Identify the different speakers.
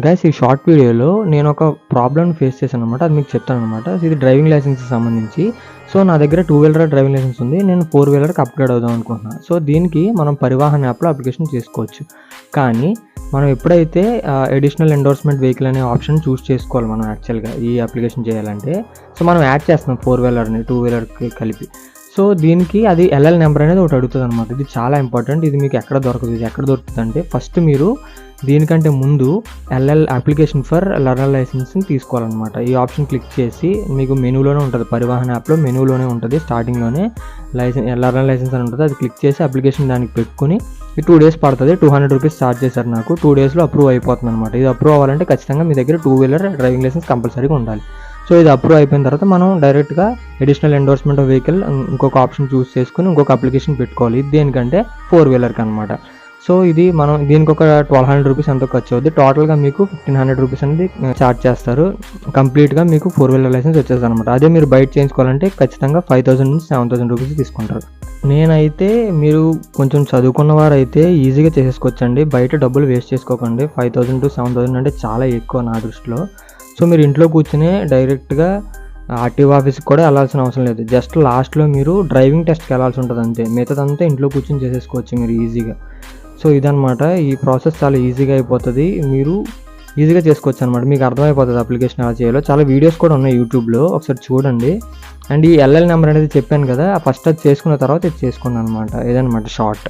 Speaker 1: Guys ఈ short వీడియోలో నేను ఒక ప్రాబ్లమ్ని ఫేస్ చేశాను అనమాట. అది మీకు చెప్తాను అనమాట. ఇది డ్రైవింగ్ లైసెన్స్కి సంబంధించి. సో నా దగ్గర 2 వీలర్ డ్రైవింగ్ లైసెన్స్ ఉంది. నేను 4 వీలర్కి అప్గ్రేడ్ అవుదాం అనుకుంటున్నాను. సో దీనికి మనం పరివాహన్ యాప్లో అప్లికేషన్ చేసుకోవచ్చు. కానీ మనం ఎప్పుడైతే అడిషనల్ ఎండోర్స్మెంట్ వెహికల్ అనే ఆప్షన్ చూస్ చేసుకోవాలి మనం యాక్చువల్గా ఈ అప్లికేషన్ చేయాలంటే. సో మనం యాడ్ చేస్తున్నాం 4 వీలర్ని 2 వీలర్కి కలిపి. సో దీనికి అది ఎల్ఎల్ నెంబర్ అనేది ఒకటి అడుగుతుంది అనమాట. ఇది చాలా ఇంపార్టెంట్. ఇది మీకు ఎక్కడ దొరకదు. ఇది ఎక్కడ దొరుకుతుంది అంటే ఫస్ట్ మీరు దీనికంటే ముందు ఎల్ఎల్ అప్లికేషన్ ఫర్ లర్నర్ లైసెన్స్ని తీసుకోవాలన్నమాట. ఈ ఆప్షన్ క్లిక్ చేసి మీకు మెనూలోనే ఉంటుంది, పరివాహన్ యాప్లో మెనూలోనే ఉంటుంది, స్టార్టింగ్లోనే లర్నర్ లైసెన్స్ అని ఉంటుంది. అది క్లిక్ చేసి అప్లికేషన్ దానికి పెట్టుకుని ఈ 2 డేస్ పడుతుంది. 200 రూపీస్ ఛార్జ్ చేశారు నాకు. 2 డేస్లో అప్రూవ్ అయిపోతుంది అనమాట. ఇది అప్రూవ్ అవ్వాలంటే ఖచ్చితంగా మీ దగ్గర 2 వీలర్ డ్రైవింగ్ లైసెన్స్ కంపల్సరీగా ఉండాలి. సో ఇది అప్రూవ్ అయిపోయిన తర్వాత మనం డైరెక్ట్గా అడిషనల్ ఎండోర్స్మెంట్ ఆఫ్ వెహికల్ ఇంకొక ఆప్షన్ చూస్ చేసుకుని ఇంకొక అప్లికేషన్ పెట్టుకోవాలి. ఇది దేనికంటే 4 వీలర్కి అనమాట. సో ఇది మనం దీనికి ఒక 1200 రూపీస్ ఎంతో ఖర్చు అవుద్ది. టోటల్గా మీకు 1500 రూపీస్ అనేది ఛార్జ్ చేస్తారు. కంప్లీట్గా మీకు 4 వీలర్ లైసెన్స్ వచ్చేస్తుంది అనమాట. అదే మీరు బయట చేయించుకోవాలంటే ఖచ్చితంగా 5000 నుంచి 7000 రూపీస్ తీసుకుంటారు. నేనైతే మీరు కొంచెం చదువుకున్న వారు అయితే ఈజీగా చేసేసుకోవచ్చండి. బయట డబ్బులు వేస్ట్ చేసుకోకండి. 5000 to 7000 అంటే చాలా ఎక్కువ నా దృష్టిలో. సో మీరు ఇంట్లో కూర్చుని డైరెక్ట్గా ఆర్టీఓ ఆఫీస్కి కూడా వెళ్ళాల్సిన అవసరం లేదు. జస్ట్ లాస్ట్లో మీరు డ్రైవింగ్ టెస్ట్కి వెళ్ళాల్సి ఉంటుంది అంతే. మిగతాదంతా ఇంట్లో కూర్చొని చేసేసుకోవచ్చు మీరు ఈజీగా. సో ఇదనమాట. ఈ ప్రాసెస్ చాలా ఈజీగా అయిపోతుంది. మీరు ఈజీగా చేసుకోవచ్చు అనమాట. మీకు అర్థమైపోతుంది అప్లికేషన్ ఎలా చేయాలో. చాలా వీడియోస్ కూడా ఉన్నాయి యూట్యూబ్లో, ఒకసారి చూడండి. అండ్ ఈ ఎల్ఎల్ నెంబర్ అనేది చెప్పాను కదా, ఫస్ట్ అది చేసుకున్న తర్వాత ఇది చేసుకున్నాను అనమాట. ఇదనమాట షార్ట్.